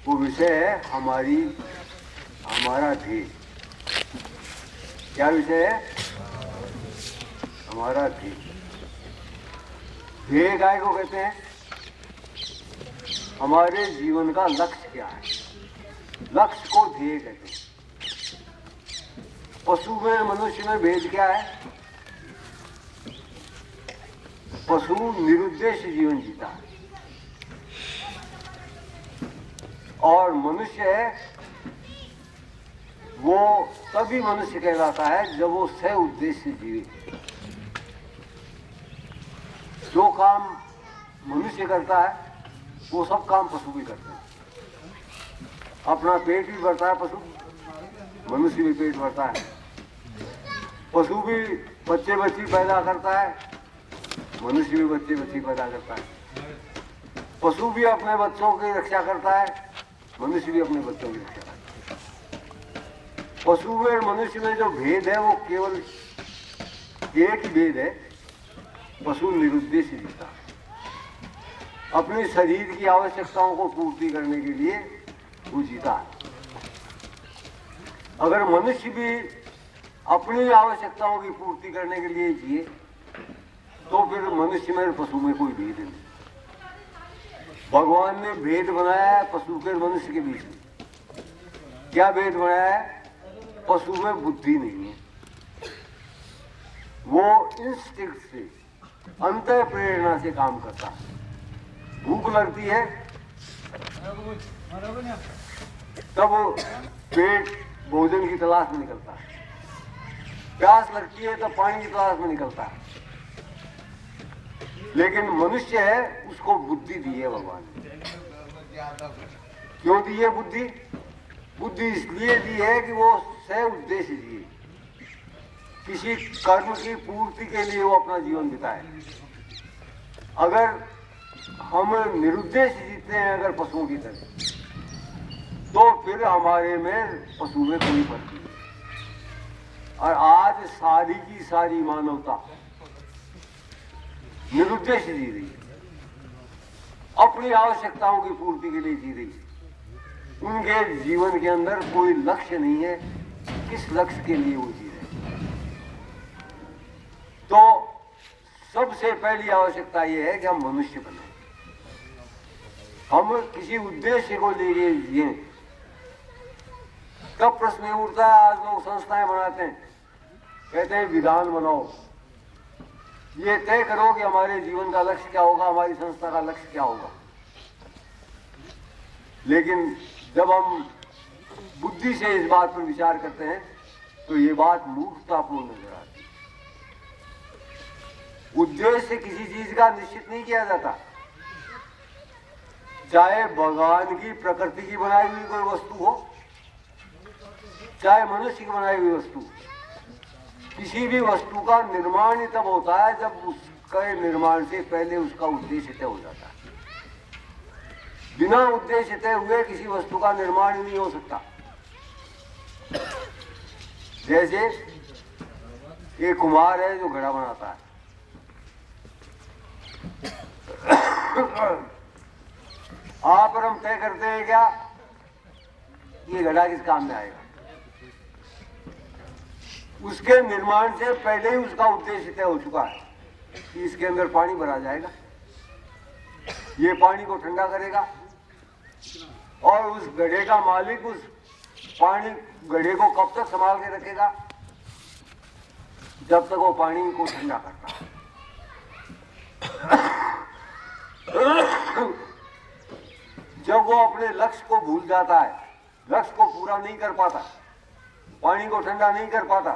वो विषय है हमारा ध्येय। क्या विषय है? हमारा ध्येय। ध्येय काय को कहते हैं? हमारे जीवन का लक्ष्य क्या है, लक्ष्य को ध्येय कहते हैं। पशु में मनुष्य में भेद क्या है? पशु निरुद्देश्य जीवन जीता है और मनुष्य है वो तभी मनुष्य कहलाता है जब वो सह उद्देश्य जीवे। जो काम मनुष्य करता है वो सब काम पशु भी करते हैं। अपना पेट भी भरता है पशु, मनुष्य भी पेट भरता है। पशु भी बच्चे बच्ची पैदा करता है, मनुष्य भी बच्चे बच्ची पैदा करता है। पशु भी अपने बच्चों की रक्षा करता है, मनुष्य भी अपने बच्चों की रक्षा करता है। पशु में और मनुष्य में जो भेद है वो केवल एक ही भेद है, पशु निरुद्देश्य जीता है। अपने शरीर की आवश्यकताओं को पूर्ति करने के लिए वो जीता है। अगर मनुष्य भी अपनी आवश्यकताओं की पूर्ति करने के लिए जिए तो फिर मनुष्य में और पशु में कोई भेद नहीं। भगवान ने भेद बनाया है पशु के मनुष्य के बीच में। क्या भेद बनाया है? पशु में बुद्धि नहीं है, वो इंस्टिंक्ट से, अंतः प्रेरणा से काम करता है। भूख लगती है तब पेट भोजन की तलाश में निकलता है, प्यास लगती है तब पानी की तलाश में निकलता है। लेकिन मनुष्य है उसको बुद्धि दी है भगवान ने। क्यों दी है बुद्धि? बुद्धि इसलिए दी है कि वो सह उद्देश्य जिए, किसी कर्म की पूर्ति के लिए वो अपना जीवन बिताए। अगर हम निरुद्देश्य जीते हैं अगर पशुओं की तरह, तो फिर हमारे में पशु में कोई फर्क नहीं। और आज सारी की सारी मानवता निरुद्देश्य जी रही है, अपनी आवश्यकताओं की पूर्ति के लिए जी रही है। उनके जीवन के अंदर कोई लक्ष्य नहीं है, किस लक्ष्य के लिए वो जी रहे हैं। तो सबसे पहली आवश्यकता ये है कि हम मनुष्य बने, हम किसी उद्देश्य को लेके जिए। तब प्रश्न उठता है, आज लोग संस्थाएं बनाते हैं, कहते हैं विधान बनाओ, ये तय करो कि हमारे जीवन का लक्ष्य क्या होगा, हमारी संस्था का लक्ष्य क्या होगा। लेकिन जब हम बुद्धि से इस बात पर विचार करते हैं तो ये बात मूर्खतापूर्ण नजर आती है। उद्देश्य किसी चीज का निश्चित नहीं किया जाता, चाहे भगवान की प्रकृति की बनाई हुई कोई वस्तु हो, चाहे मनुष्य की बनाई हुई वस्तु। किसी भी वस्तु का निर्माण ही तब होता है जब उसके निर्माण से पहले उसका उद्देश्य तय हो जाता है। बिना उद्देश्य तय हुए किसी वस्तु का निर्माण ही नहीं हो सकता। जैसे एक कुम्हार है जो घड़ा बनाता है, आप और हम तय करते हैं क्या ये घड़ा किस काम में आएगा। उसके निर्माण से पहले ही उसका उद्देश्य तय हो चुका है कि इसके अंदर पानी भरा जाएगा, ये पानी को ठंडा करेगा और उस घड़े का मालिक उस पानी घड़े को कब तक संभाल के रखेगा, जब तक वो पानी को ठंडा करता है। जब वो अपने लक्ष्य को भूल जाता है, लक्ष्य को पूरा नहीं कर पाता, पानी को ठंडा नहीं कर पाता,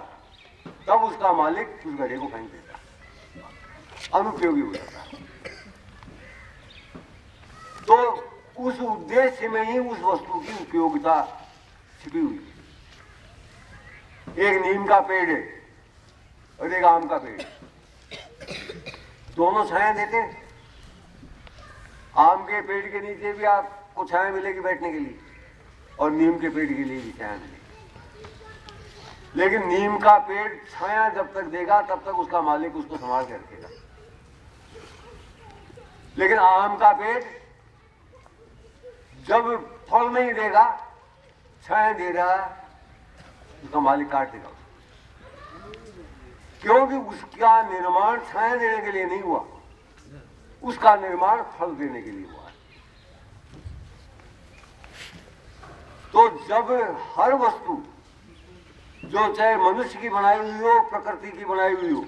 तब उसका मालिक उस घड़े को फेंक देता है, अनुपयोगी हो जाता है। तो उस उद्देश्य में ही उस वस्तु की उपयोगिता छिपी हुई है। एक नीम का पेड़ है और एक आम का पेड़, दोनों छाया देते हैं। आम के पेड़ के नीचे भी आपको छाया मिलेगी बैठने के लिए और नीम के पेड़ के लिए भी छाया मिलेगी। लेकिन नीम का पेड़ छाया जब तक देगा तब तक उसका मालिक उसको संभाल के रखेगा। लेकिन आम का पेड़ जब फल नहीं देगा, छाया दे रहा है, उसका मालिक काट देगा, क्योंकि उसका निर्माण छाया देने के लिए नहीं हुआ, उसका निर्माण फल देने के लिए हुआ है। तो जब हर वस्तु जो चाहे मनुष्य की बनाई हुई हो, प्रकृति की बनाई हुई हो,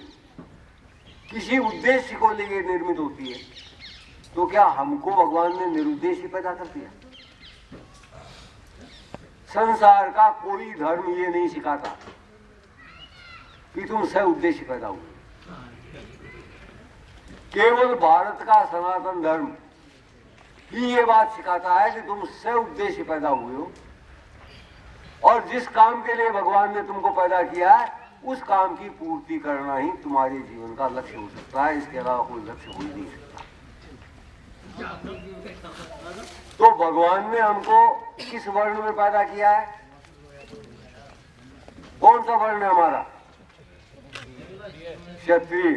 किसी उद्देश्य को लेकर निर्मित होती है, तो क्या हमको भगवान ने निरुद्देश्य पैदा कर दिया? संसार का कोई धर्म ये नहीं सिखाता कि तुम सह उद्देश्य पैदा हुए। केवल भारत का सनातन धर्म ही ये बात सिखाता है कि तुम सह उद्देश्य पैदा हुए हो, और जिस काम के लिए भगवान ने तुमको पैदा किया है उस काम की पूर्ति करना ही तुम्हारे जीवन का लक्ष्य हो सकता है, इसके अलावा कोई लक्ष्य हो ही नहीं सकता। तो भगवान ने हमको किस वर्ण में पैदा किया है? कौन सा वर्ण है हमारा? क्षत्रिय।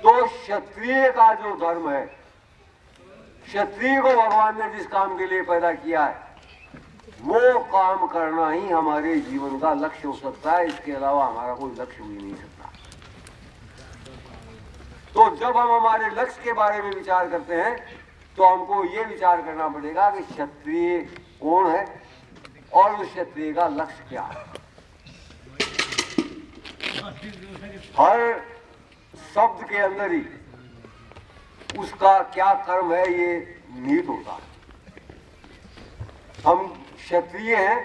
तो क्षत्रिय का जो धर्म है, क्षत्रिय को भगवान ने जिस काम के लिए पैदा किया है वो काम करना ही हमारे जीवन का लक्ष्य हो सकता है, इसके अलावा हमारा कोई लक्ष्य हो ही नहीं सकता। तो जब हम हमारे लक्ष्य के बारे में विचार करते हैं तो हमको ये विचार करना पड़ेगा कि क्षत्रिय कौन है और उस क्षत्रिय का लक्ष्य क्या है। हर शब्द के अंदर ही उसका क्या कर्म है ये निहित होता है। हम क्षत्रिय हैं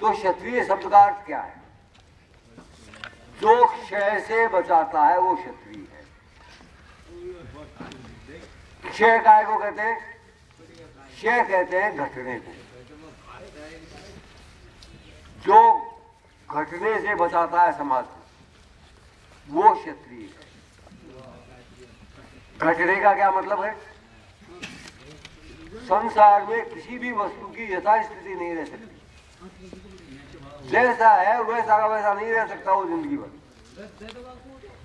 तो क्षत्रिय शब्द का अर्थ क्या है? जो क्षय से बचाता है वो क्षत्रिय है। क्षय काय को कहते हैं? क्षय कहते हैं घटने को। जो घटने से बचाता है समाज को वो क्षत्रिय है। घटने का क्या मतलब है? संसार में किसी भी वस्तु की यथास्थिति नहीं रह सकती। जैसा है वैसा का वैसा नहीं रह सकता वो जिंदगी भर।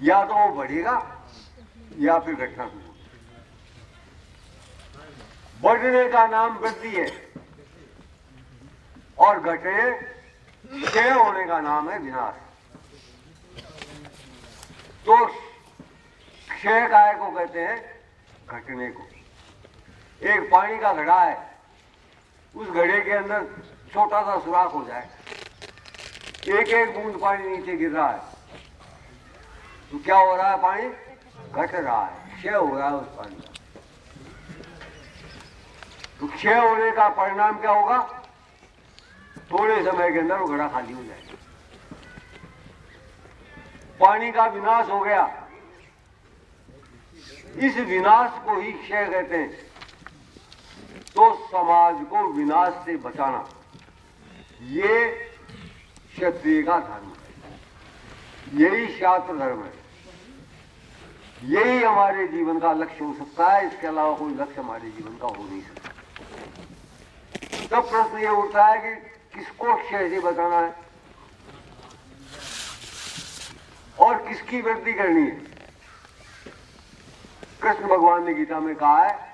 या तो वो बढ़ेगा या फिर घटना शुरू। बढ़ने का नाम वृद्धि है और घटने क्षय होने का नाम है विनाश। तो क्षय काय को कहते हैं घटने को। एक पानी का घड़ा है, उस घड़े के अंदर छोटा सा सुराख हो जाए, एक एक बूंद पानी नीचे गिर रहा है, तो क्या हो रहा है? पानी घट रहा है, क्षय हो रहा है उस पानी का। तो क्षय होने का परिणाम क्या होगा? थोड़े समय के अंदर वो घड़ा खाली हो जाएगा। पानी का विनाश हो गया। इस विनाश को ही क्षय कहते हैं। तो समाज को विनाश से बचाना ये क्षत्रिय का धर्म है, यही शास्त्र धर्म है, यही हमारे जीवन का लक्ष्य हो सकता है। इसके अलावा कोई लक्ष्य हमारे जीवन का हो नहीं सकता। तब प्रश्न ये उठता है कि किसको क्षय से बचाना है और किसकी वृद्धि करनी है। कृष्ण भगवान ने गीता में कहा है,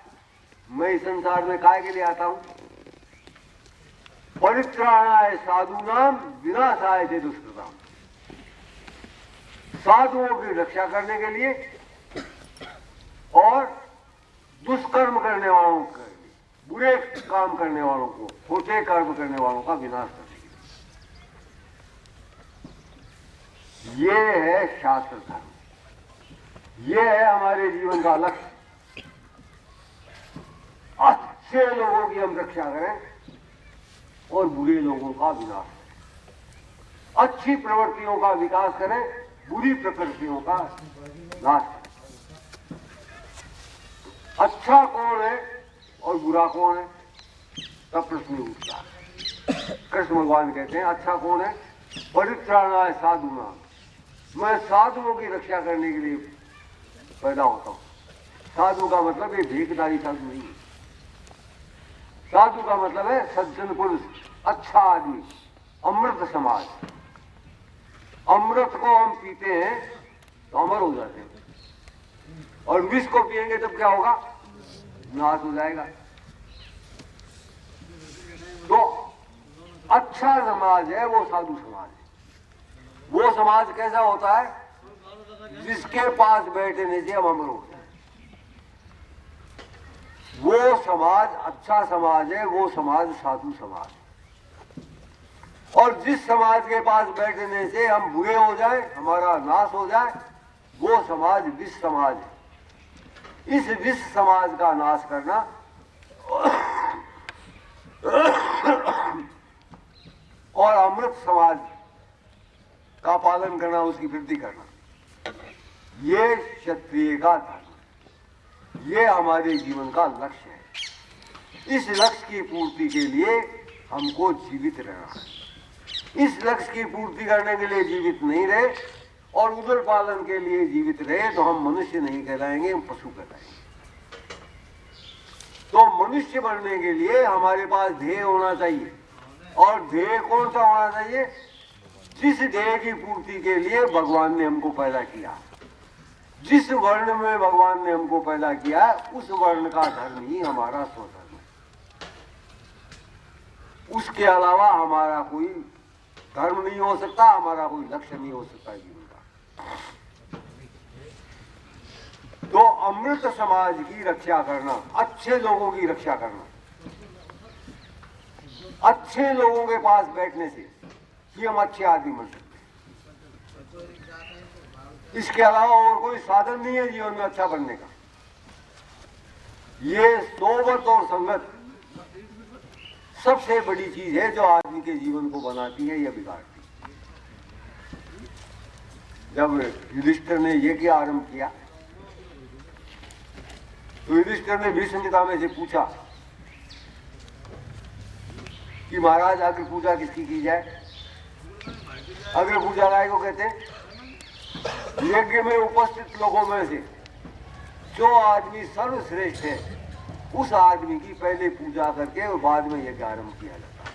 मैं इस संसार में काय के लिए आता हूं? परित्राणाय साधूनाम विनाशाय च दुष्कृताम। साधुओं की रक्षा करने के लिए और दुष्कर्म करने वालों के लिए, बुरे काम करने वालों को, खोटे कर्म करने वालों का विनाश करने के लिए। ये है शास्त्र धर्म, ये है हमारे जीवन का लक्ष्य। अच्छे लोगों की हम रक्षा करें और बुरे लोगों का विनाश करें। अच्छी प्रवृत्तियों का विकास करें, बुरी प्रकृतियों का नाश करें। अच्छा कौन है और बुरा कौन है, तब प्रश्न उठता है। कृष्ण भगवान कहते हैं अच्छा कौन है? परित्राणाय साधूनाम। मैं साधुओं की रक्षा करने के लिए पैदा होता हूं। साधु का मतलब ये भेकदारी साधु नहीं है। साधु का मतलब है सज्जन पुरुष, अच्छा आदमी, अमृत समाज। अमृत को हम पीते हैं तो अमर हो जाते हैं, और विष को पिएंगे तब क्या होगा? नाश हो जाएगा। समाज है वो साधु समाज है। वो समाज कैसा होता है? जिसके पास बैठने से हम अमर होते हैं। वो समाज अच्छा समाज है, वो समाज साधु समाज है। और जिस समाज के पास बैठने से हम बुरे हो जाए, हमारा नाश हो जाए, वो समाज विष समाज है। इस विष समाज का नाश करना और अमृत समाज का पालन करना, उसकी वृद्धि करना, ये क्षत्रिय का धर्म, ये हमारे जीवन का लक्ष्य है। इस लक्ष्य की पूर्ति के लिए हमको जीवित रहना है। इस लक्ष्य की पूर्ति करने के लिए जीवित नहीं रहे और उदर पालन के लिए जीवित रहे तो हम मनुष्य नहीं कहलाएंगे, हम पशु कहलाएंगे। तो मनुष्य बनने के लिए हमारे पास ध्येय होना चाहिए। और ध्येय कौन सा होना चाहिए? जिस ध्येय की पूर्ति के लिए भगवान ने हमको पैदा किया, जिस वर्ण में भगवान ने हमको पैदा किया है, उस वर्ण का धर्म ही हमारा स्वधर्म है। उसके अलावा हमारा कोई धर्म नहीं हो सकता, हमारा कोई लक्ष्य नहीं हो सकता जीवन का। तो अमृत समाज की रक्षा करना, अच्छे लोगों की रक्षा करना, अच्छे लोगों के पास बैठने से ही हम अच्छे आदमी बन सकते हैं। इसके अलावा और कोई साधन नहीं है जीवन में अच्छा बनने का। ये सोबत और संगत सबसे बड़ी चीज है जो आदमी के जीवन को बनाती है या बिगाड़ती है। जब युधिष्ठिर ने यज्ञ आरंभ किया तो युधिष्ठिर ने भीष्म पितामह से पूछा कि महाराज अग्र पूजा किसकी की जाए? अग्र पूजा राय को कहते हैं यज्ञ में उपस्थित लोगों में से जो आदमी सर्वश्रेष्ठ है उस आदमी की पहले पूजा करके और बाद में यज्ञ आरंभ किया जाता है।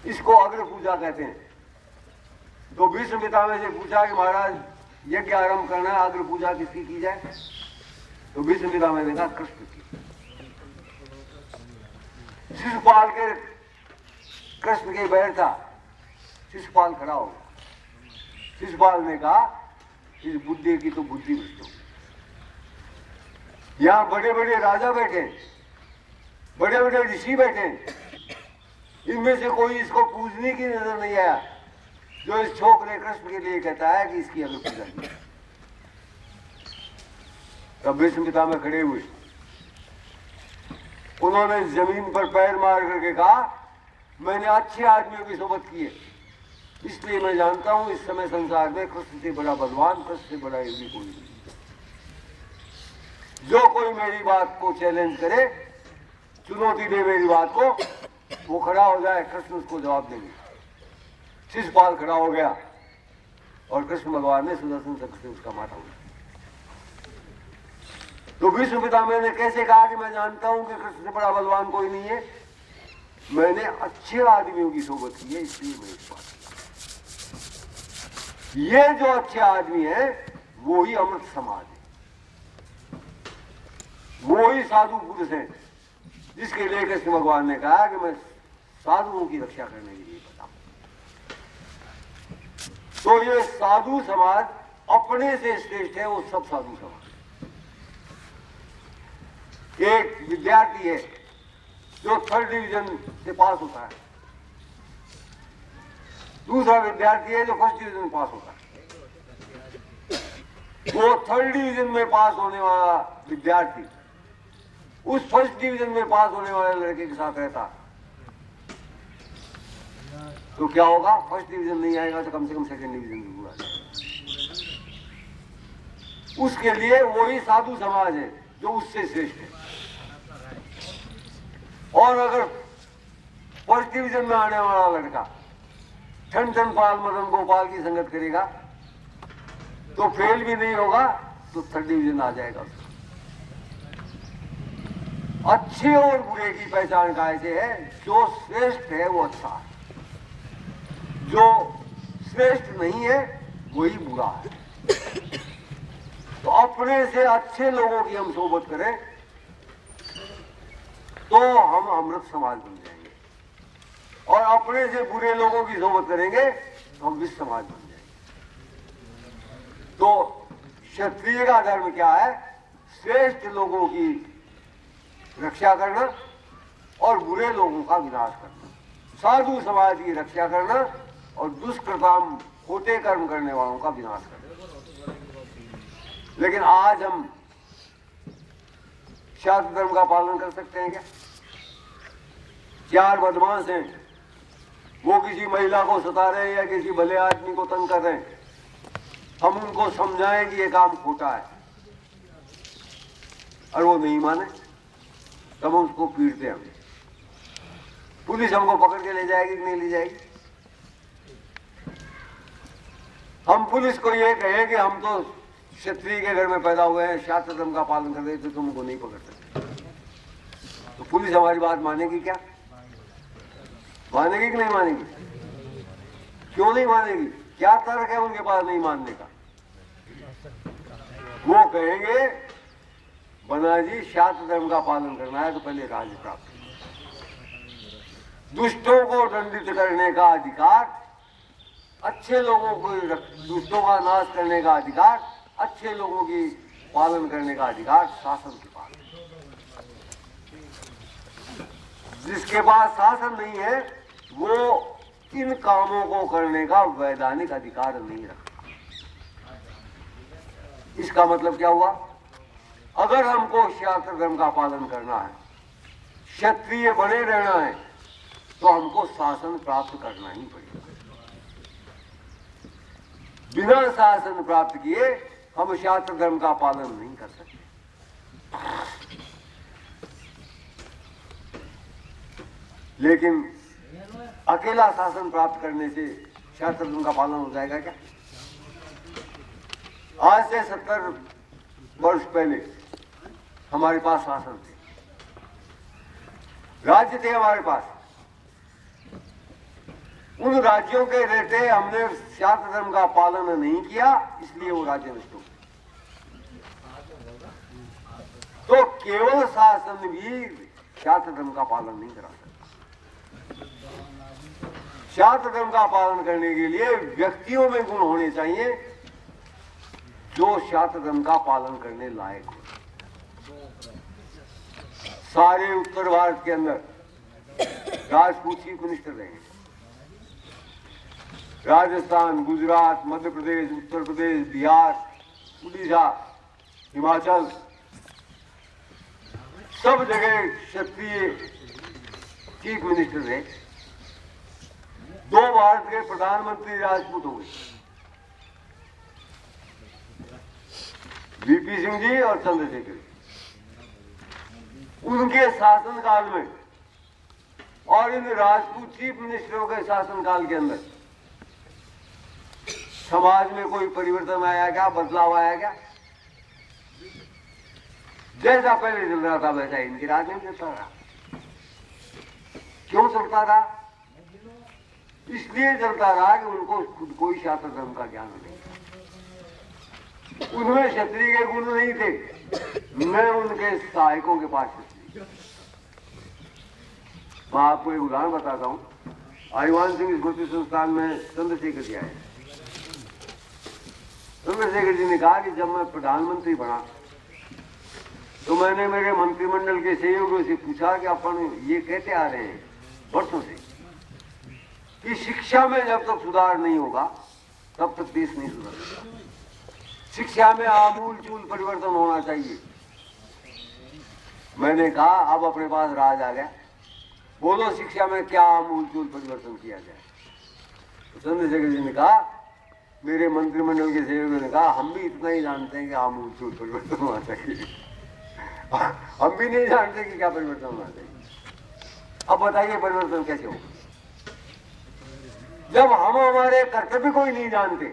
इसको अग्र पूजा कहते हैं। तो भीष्म पितामह से पूछा कि महाराज यज्ञ आरंभ करना है, अग्र पूजा किसकी की जाए? तो भीष्म पितामह ने कहा कृष्ण की। शिशुपाल के कृष्ण के बैर था, शिशुपाल खड़ा हो गया। शिशुपाल ने कहा इस बुद्धि की तो बुद्धि भ्रष्ट हो। यहाँ बड़े बड़े राजा बैठे, बड़े बड़े ऋषि बैठे, इनमें से कोई इसको पूजने की नजर नहीं आया जो इस छोकरे कृष्ण के लिए कहता है कि इसकी अगर पूजा की। तब भीष्म पितामह खड़े हुए, उन्होंने जमीन पर पैर मार करके कहा मैंने अच्छे आदमियों की सोबत की है, इसलिए मैं जानता हूं इस समय संसार में कृष्ण से बड़ा बलवान, कृष्ण से बड़ा योगी कोई नहीं। जो कोई मेरी बात को चैलेंज करे, चुनौती दे मेरी बात को, वो खड़ा हो जाए, कृष्ण उसको जवाब देंगे। शिशुपाल खड़ा हो गया और कृष्ण भगवान ने सुदर्शन चक्र से उसका माथा उठाया। तो भीष्म पितामह ने कैसे कहा कि मैं जानता हूं कि कृष्ण से बड़ा बलवान कोई नहीं है, मैंने अच्छे आदमियों की सोबत की है इसलिए मैं इस बात। ये जो अच्छे आदमी है वो ही अमृत समाज है, वो ही साधु पुरुष है जिसके लिए कृष्ण भगवान ने कहा कि मैं साधुओं की रक्षा करने के लिए बताऊं। तो ये साधु समाज अपने से श्रेष्ठ है, वो सब साधु समाज। एक विद्यार्थी है जो 3rd डिवीजन से पास होता है, दूसरा विद्यार्थी है जो 1st डिवीजन में पास होता है। वो 3rd डिवीजन में पास होने वाला विद्यार्थी उस 1st डिवीजन में पास होने वाले लड़के के साथ रहता तो क्या होगा? 1st डिवीजन नहीं आएगा तो कम से कम 2nd डिवीजन जरूर आ जाएगा। उसके लिए वही साधु समाज है जो उससे श्रेष्ठ है। और अगर 1st डिवीजन में आने वाला लड़का ठन ठन पाल मदन गोपाल की संगत करेगा तो फेल भी नहीं होगा तो 3rd डिवीजन आ जाएगा। अच्छे और बुरे की पहचान कैसे है? जो श्रेष्ठ है वो अच्छा है, जो श्रेष्ठ नहीं है वही बुरा है। तो अपने से अच्छे लोगों की हम सोबत करें तो हम अमृत समाज बन जाएंगे। और अपने से बुरे लोगों की सोबत करेंगे तो हम विश्व समाज बन जाएंगे। तो क्षत्रिय का धर्म क्या है? श्रेष्ठ लोगों की रक्षा करना और बुरे लोगों का विनाश करना, साधु समाज की रक्षा करना और दुष्कृताम खोटे कर्म करने वालों का विनाश करना। लेकिन आज हम शास्त्र धर्म का पालन कर सकते हैं क्या? चार बदमाश हैं, वो किसी महिला को सता रहे हैं या किसी भले आदमी को तंग कर रहे हैं, हम उनको समझाएं कि ये काम खोटा है और वो नहीं माने, तब हम उसको पीटते हैं। पुलिस हमको पकड़ के ले जाएगी कि नहीं ले जाएगी? हम पुलिस को ये कहें कि हम तो क्षत्रिय के घर में पैदा हुए हैं, शास्त्र धर्म का पालन कर रहे, तो तुमको नहीं पकड़ सकते। तो पुलिस हमारी बात मानेगी क्या? मानेगी कि नहीं मानेगी? क्यों नहीं मानेगी? क्या तर्क है उनके पास नहीं मानने का? वो कहेंगे बना जी शास्त्र धर्म का पालन करना है तो पहले राज्य प्राप्त, दुष्टों को दंडित करने का अधिकार, अच्छे लोगों को, दुष्टों का नाश करने का अधिकार, अच्छे लोगों की पालन करने का अधिकार शासन के पास। जिसके पास शासन नहीं है वो इन कामों को करने का वैधानिक अधिकार नहीं रखता। इसका मतलब क्या हुआ? अगर हमको शास्त्र धर्म का पालन करना है, क्षत्रिय बने रहना है, तो हमको शासन प्राप्त करना ही पड़ेगा। बिना शासन प्राप्त किए हम शास्त्र धर्म का पालन नहीं कर सकते। लेकिन अकेला शासन प्राप्त करने से शास्त्र धर्म का पालन हो जाएगा क्या? आज से 70 वर्ष पहले हमारे पास शासन थे, राज्य थे हमारे पास। उन राज्यों के रहते हमने शास्त्र धर्म का पालन नहीं किया, इसलिए वो राज्य नष्ट हो गए। तो केवल शासन भी शास्त्र धर्म का पालन नहीं करा सकता। शास्त्र धर्म का पालन करने के लिए व्यक्तियों में गुण होने चाहिए जो शास्त्र धर्म का पालन करने लायक हो। सारे उत्तर भारत के अंदर राजपूत चीफ मिनिस्टर रहे, राजस्थान, गुजरात, मध्य प्रदेश, उत्तर प्रदेश, बिहार, उड़ीसा, हिमाचल, सब जगह क्षत्रिय चीफ मिनिस्टर रहे। 2 भारत के प्रधानमंत्री राजपूत हो गए, वीपी सिंह जी और चंद्रशेखर जी। उनके शासनकाल में और इन राजपूत चीफ मिनिस्टरों के शासनकाल के अंदर समाज में कोई परिवर्तन आया क्या? बदलाव आया क्या? जैसा पहले चल रहा था वैसा इनके राज में चलता रहा। क्यों चलता रहा? इसलिए चलता रहा कि उनको खुद कोई शास्त्र धर्म का ज्ञान नहीं, उनमें क्षत्रिय के गुण नहीं थे, मैं उनके सहायकों के पास क्षत्रिय। मैं आपको एक उदाहरण बताता हूँ। आईवान सिंह स्मृति संस्थान में चंद्रशेखर जी आए। चंद्रशेखर जी ने कहा कि जब मैं प्रधानमंत्री बना तो मैंने मेरे मंत्रिमंडल के सहयोगियों से पूछा कि अपन ये कहते आ रहे हैं वर्षों से कि शिक्षा में जब तक सुधार नहीं होगा तब तक देश नहीं सुधरेगा। शिक्षा में आमूल चूल परिवर्तन होना चाहिए। मैंने कहा अब अपने पास राज आ गया, बोलो शिक्षा में क्या आमूल चूल परिवर्तन किया जाए। तो चंद्रशेखर जी ने कहा, मेरे मंत्रिमंडल के सहयोगियों ने कहा, हम भी इतना ही जानते हैं कि आमूल चूल परिवर्तन होना चाहिए। हम भी नहीं जानते कि क्या परिवर्तन होना चाहिए। अब बताइए परिवर्तन कैसे होगा जब हम हमारे कर्तव्य को ही नहीं जानते?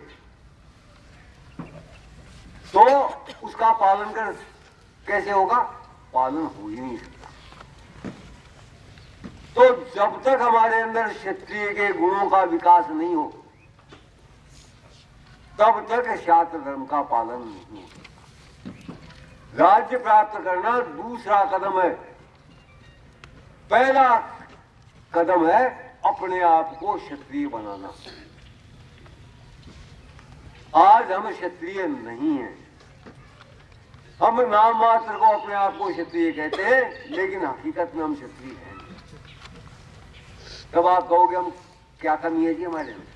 तो उसका पालन कर कैसे होगा? पालन हो ही नहीं सकता। तो जब तक हमारे अंदर क्षत्रिय के गुणों का विकास नहीं हो तब तक शास्त्र धर्म का पालन नहीं हो। राज्य प्राप्त करना दूसरा कदम है, पहला कदम है अपने आप को क्षत्रिय बनाना। आज हम क्षत्रिय नहीं हैं, हम नाम मात्र को अपने आप को क्षत्रिय कहते हैं, लेकिन हकीकत में हम क्षत्रिय हैं। तब आप कहोगे हम क्या कमी है जी हमारे में?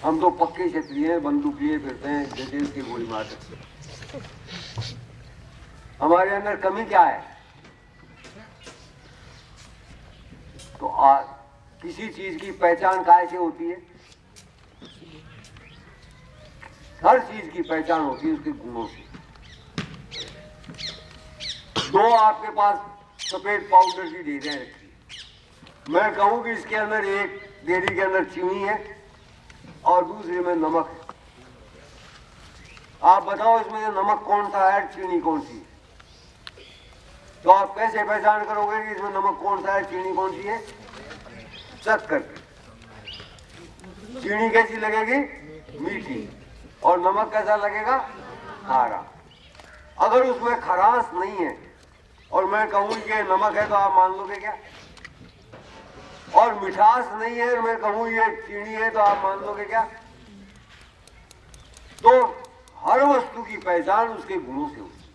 हम तो पक्के क्षत्रिय हैं, बंदूक लिए फिरते हैं, देश की गोली मारते। हमारे अंदर कमी क्या है? तो किसी चीज की पहचान कैसे होती है? हर चीज की पहचान होती है उसके गुणों से। दो आपके पास सफेद पाउडर की डेरियां रखी है, मैं कहूं कि इसके अंदर एक डेरी के अंदर चीनी है और दूसरे में नमक है। आप बताओ इसमें से नमक कौन सा है, चीनी कौन सी है? तो आप कैसे पहचान करोगे कि इसमें नमक कौन सा है, चीनी कौन सी है? चख करके। चीनी कैसी लगेगी? मीठी। और नमक कैसा लगेगा? खारा। अगर उसमें खराश नहीं है और मैं कहूं कि नमक है तो आप मान लोगे क्या? और मिठास नहीं है और मैं कहूं ये चीनी है तो आप मान लोगे क्या? तो हर वस्तु की पहचान उसके गुणों से होती है।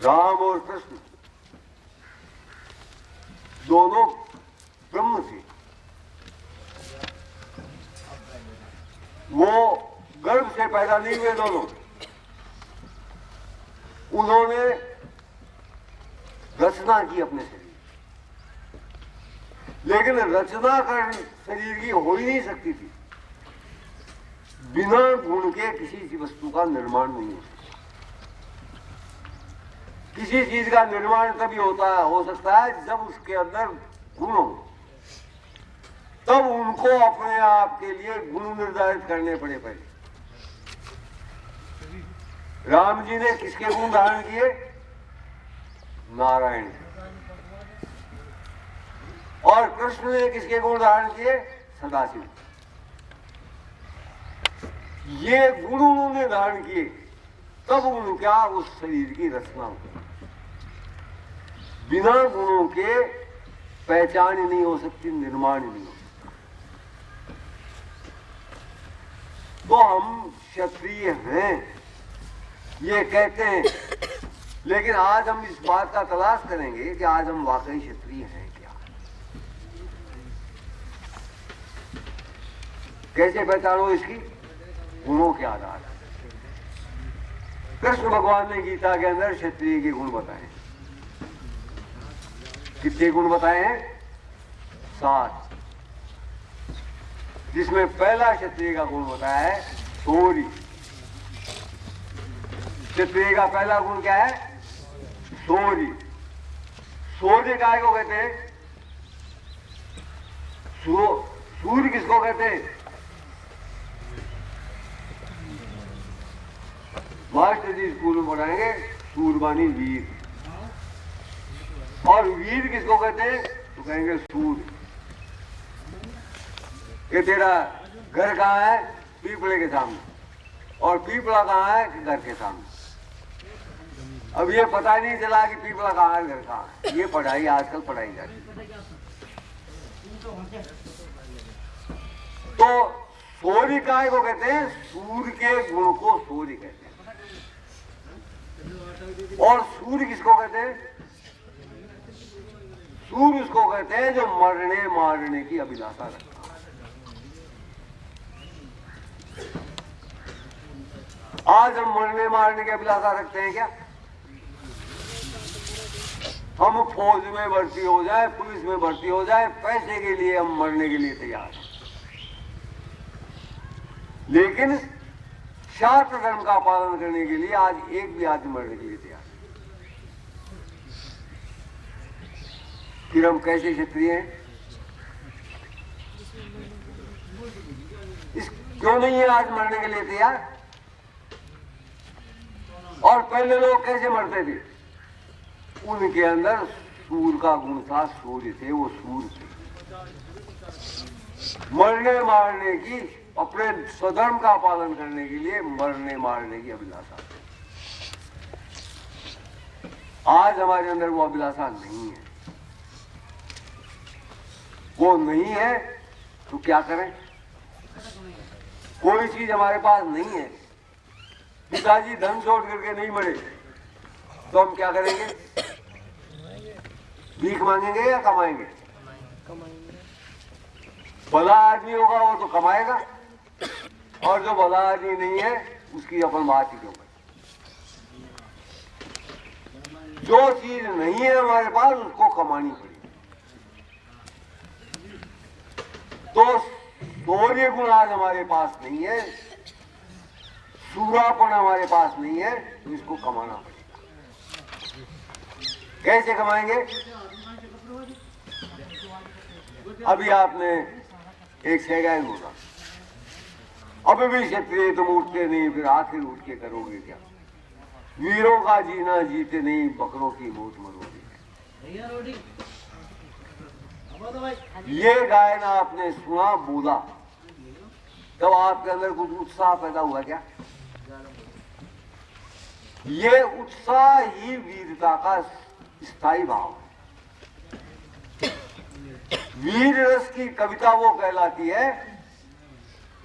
राम और कृष्ण दोनों ब्रह्म थे। वो गर्भ से पैदा नहीं हुए दोनों। उन्होंने रचना की अपने शरीर, लेकिन रचना कर शरीर की हो ही नहीं सकती थी। बिना गुण के किसी वस्तु का निर्माण नहीं हो सकता। किसी चीज का निर्माण तभी हो सकता है जब उसके अंदर गुण हो। तब उनको अपने आप के लिए गुण निर्धारित करने पड़े। पहले राम जी ने किसके गुण धारण किए? नारायण। और कृष्ण ने किसके गुण धारण किए? सदाशिव। ये गुण उन्होंने धारण किए, तब उनका उस शरीर की रचना हुई। बिना गुणों के पहचान ही नहीं हो सकती, निर्माण ही नहीं हो सकता। तो हम क्षत्रिय हैं ये कहते हैं, लेकिन आज हम इस बात का तलाश करेंगे कि आज हम वाकई क्षत्रिय हैं क्या? कैसे पहचानो इसकी? गुणों के आधार पर। कृष्ण भगवान ने गीता के अंदर क्षत्रिय के गुण बताए। कितने गुण बताए हैं? 7। जिसमें पहला क्षत्रिय का गुण बताया है शौर्य। क्षत्रिय का पहला गुण क्या है? शौर्य। शौर्य काय को कहते हैं? सूर्य किसको कहते हैं? मास्टर जी स्कूल में पढ़ाएंगे सूरबानी वीर। और वीर किसको कहते हैं? तो कहेंगे सूर्य। ये तेरा घर कहाँ है? पीपले के सामने। और पीपला कहाँ है? घर के सामने। अब ये पता नहीं चला कि पीपला कहाँ है, घर कहाँ है। ये पढ़ाई आजकल पढ़ाई जाती है। तो सूर्य काय को कहते हैं? सूर्य के गुण को सूर्य कहते हैं। और सूर्य किसको कहते हैं? सूर्य उसको कहते हैं जो मरने मारने की अभिलाषा रखता है। आज हम मरने मारने की अभिलाषा रखते हैं क्या? हम फौज में भर्ती हो जाए, पुलिस में भर्ती हो जाए, पैसे के लिए हम मरने के लिए तैयार हैं। लेकिन शास्त्र धर्म का पालन करने के लिए आज एक भी आदमी मरने के लिए तैयार है। फिर हम कैसे क्षत्रिय हैं? क्यों नहीं है आज मरने के लिए तैयार? और पहले लोग कैसे मरते थे? उनके अंदर सूर्य का गुण था, सूर्य थे, वो सूर्य थे। मरने मारने की, अपने स्वधर्म का पालन करने के लिए मरने मारने की अभिलाषा। आज हमारे अंदर वो अभिलाषा नहीं है। वो नहीं है तो क्या करें? कोई चीज हमारे पास नहीं है, पिताजी धन छोड़ करके नहीं मरे तो हम क्या करेंगे? भीख मांगेंगे या कमाएंगे? भला आदमी होगा वो तो कमाएगा, और जो भला आदमी नहीं है उसकी अपन बात ही क्यों करें? जो चीज नहीं है हमारे पास उसको कमानी पड़ेगी। तो शौर्य गुण आज हमारे पास नहीं है, सूरापन हमारे पास नहीं है, तो इसको कमाना पड़ेगा। कैसे कमाएंगे? अभी आपने एक सेकंड बोला, अभी भी क्षत्रिय तुम उठते नहीं, फिर आखिर उठ के करोगे क्या? वीरों का जीना जीते नहीं, बकरों की मौत मरोगे। ये गायन आपने सुना, बोला, तब आपके अंदर कुछ उत्साह पैदा हुआ क्या? ये उत्साह ही वीरता का स्थायी भाव है। वीर रस की कविता वो कहलाती है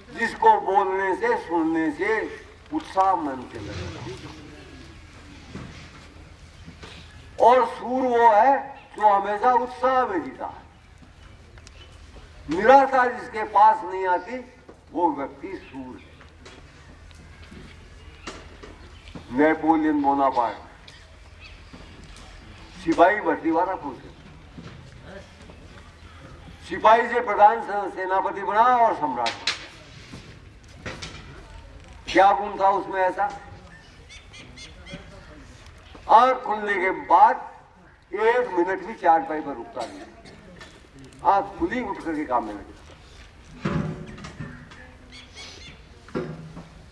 जिसको बोलने से, सुनने से उत्साह मन के लगेगा। और सूर वो है जो हमेशा उत्साह में जीता है। निराशा जिसके पास नहीं आती वो व्यक्ति सूर है। नेपोलियन बोनापार्ट सिपाही भर्ती वाला पूछे, सिपाही से प्रधान सेनापति बना और सम्राट बना। क्या गुण था उसमें ऐसा? आंख खुलने के बाद 1 मिनट भी चारपाई पर रुकता नहीं, आंख खुली उठ करके काम में लगे।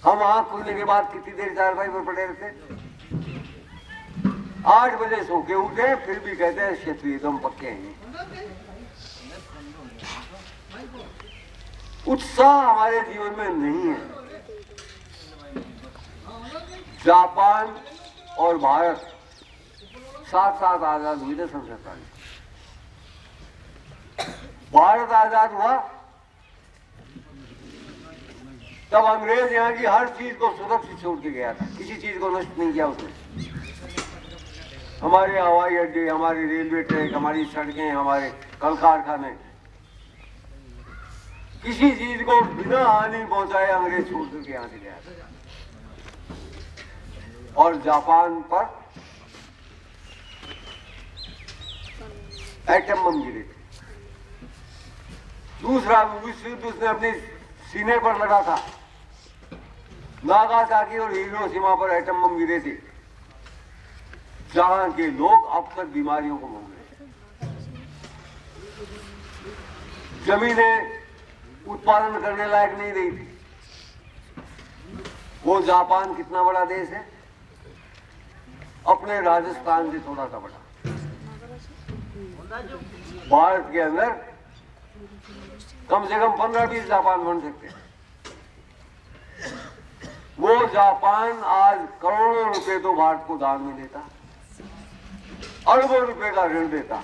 हम आंख खुलने के बाद कितनी देर चारपाई पर पड़े रहते? 8 बजे सो के उठे, फिर भी कहते हैं क्षत्रिय एकदम पक्के हैं। उत्साह हमारे जीवन में नहीं है। जापान और भारत साथ साथ आजाद हुए थे 1947। भारत आजाद हुआ तब अंग्रेज यहाँ की हर चीज को सुरक्षित छोड़ के गया था, किसी चीज को नष्ट नहीं किया उसने। हमारे हवाई अड्डे, हमारी रेलवे ट्रैक, हमारी सड़कें, हमारे कल कारखाने, किसी चीज को बिना हानि पहुंचाए अंग्रेज छोड़ करके यहाँ से गया था। और जापान पर एटम बम गिरे थे। दूसरा विश्व युद्ध उसने अपने सीने पर लगा था। नागासाकी और हिरोशिमा पर एटम बम गिरे थे, जहां के लोग अब तक बीमारियों को भोग रहे थे। जमीनें उत्पादन करने लायक नहीं रही थी। वो जापान कितना बड़ा देश है? अपने राजस्थान से थोड़ा सा बड़ा। भारत के अंदर कम से कम 15-20 जापान बन सकते हैं। वो जापान आज करोड़ों रुपए तो भारत को दान में देता, अरबों रुपए का ऋण देता,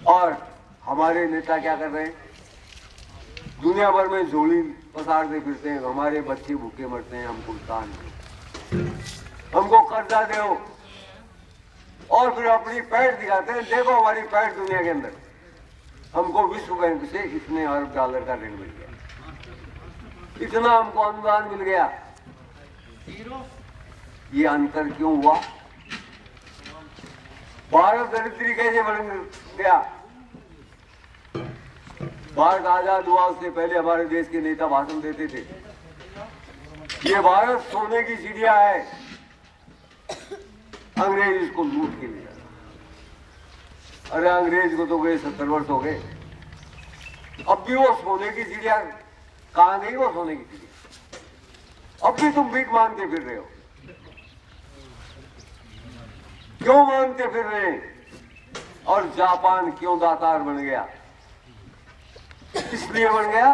और हमारे नेता क्या कर रहे हैं? दुनिया भर में झोली पसारते फिरते हैं, हमारे बच्चे भूखे मरते हैं, हमको दान दो, हमको कर्जा दो, और फिर अपनी पैठ दिखाते हैं, देखो हमारी पैठ दुनिया के अंदर। हमको विश्व बैंक से इतने अरब डॉलर का ऋण मिल गया, इतना हमको अनुदान मिल गया। ये अंतर क्यों हुआ? भारत दरिद्री कैसे बन गया? भारत आजाद हुआ उससे पहले हमारे देश के नेता भाषण देते थे, ये भारत सोने की चिड़िया है, अंग्रेज इसको लूट के ले जाता। अरे अंग्रेज को तो गए 70 वर्ष हो गए, अब भी वो सोने की चिड़िया कहां गई? वो सोने की चिड़िया अब भी तुम भीख मांगते फिर रहे हो। क्यों मांगते फिर रहे हैं? और जापान क्यों दातार बन गया? इसलिए बन गया,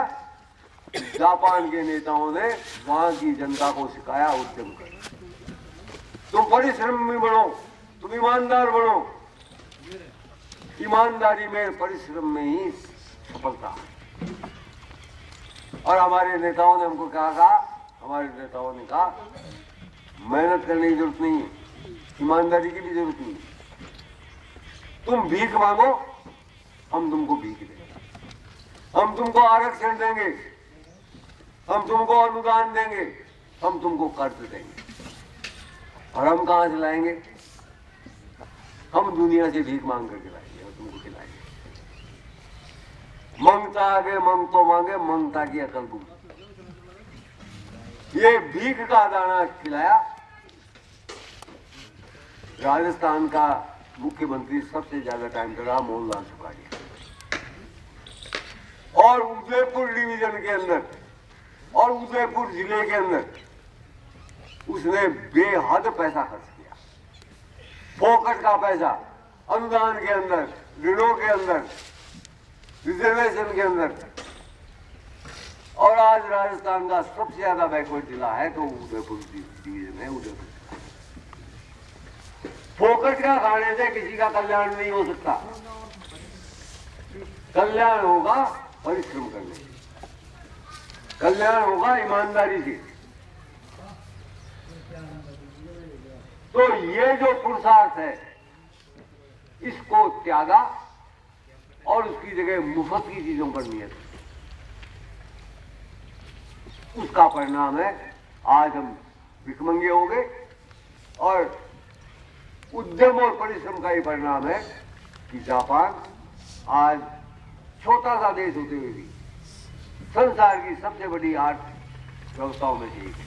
जापान के नेताओं ने वहां की जनता को सिखाया उद्यम कर, तुम परिश्रमी बनो, तुम ईमानदार बनो, ईमानदारी में, परिश्रम में ही सफलता है। और हमारे नेताओं ने हमको क्या कहा? हमारे नेताओं ने कहा मेहनत करने की जरूरत नहीं है, ईमानदारी की भी जरूरत नहीं है। तुम भीख मांगो, हम तुमको भीख देंगे, हम तुमको आरक्षण देंगे, हम तुमको अनुदान देंगे, हम तुमको कर्ज देंगे। और हम कहां से लाएंगे? हम दुनिया से भीख मांग कर खिलाएंगे और तुमको खिलाएंगे। मंगता आगे मंगतो मांगे, मंगता की अकल गुम। ये भीख का दाना खिलाया। राजस्थान का मुख्यमंत्री सबसे ज्यादा टाइम का रहा मोहनलाल सुखाड़िया, और उदयपुर डिवीजन के अंदर और उदयपुर जिले के अंदर उसने बेहद पैसा खर्च किया, फोकट का पैसा, अनुदान के अंदर, ऋणों के अंदर, रिजर्वेशन के अंदर। और आज राजस्थान का सबसे ज्यादा बैकवर्ड जिला है तो उदयपुर डिवीजन है। उदयपुर फोकट का खाने से किसी का कल्याण नहीं हो सकता। कल्याण होगा परिश्रम करने से, कल्याण होगा ईमानदारी से। तो ये जो पुरुषार्थ है इसको त्यागा और उसकी जगह मुफ्त की चीजों पर नियत, उसका परिणाम है आज हम भिखमंगे हो गए। और उद्यम और परिश्रम का ही परिणाम है कि जापान आज छोटा सा देश होते हुए भी संसार की सबसे बड़ी आर्थिक व्यवस्थाओं में से एक है।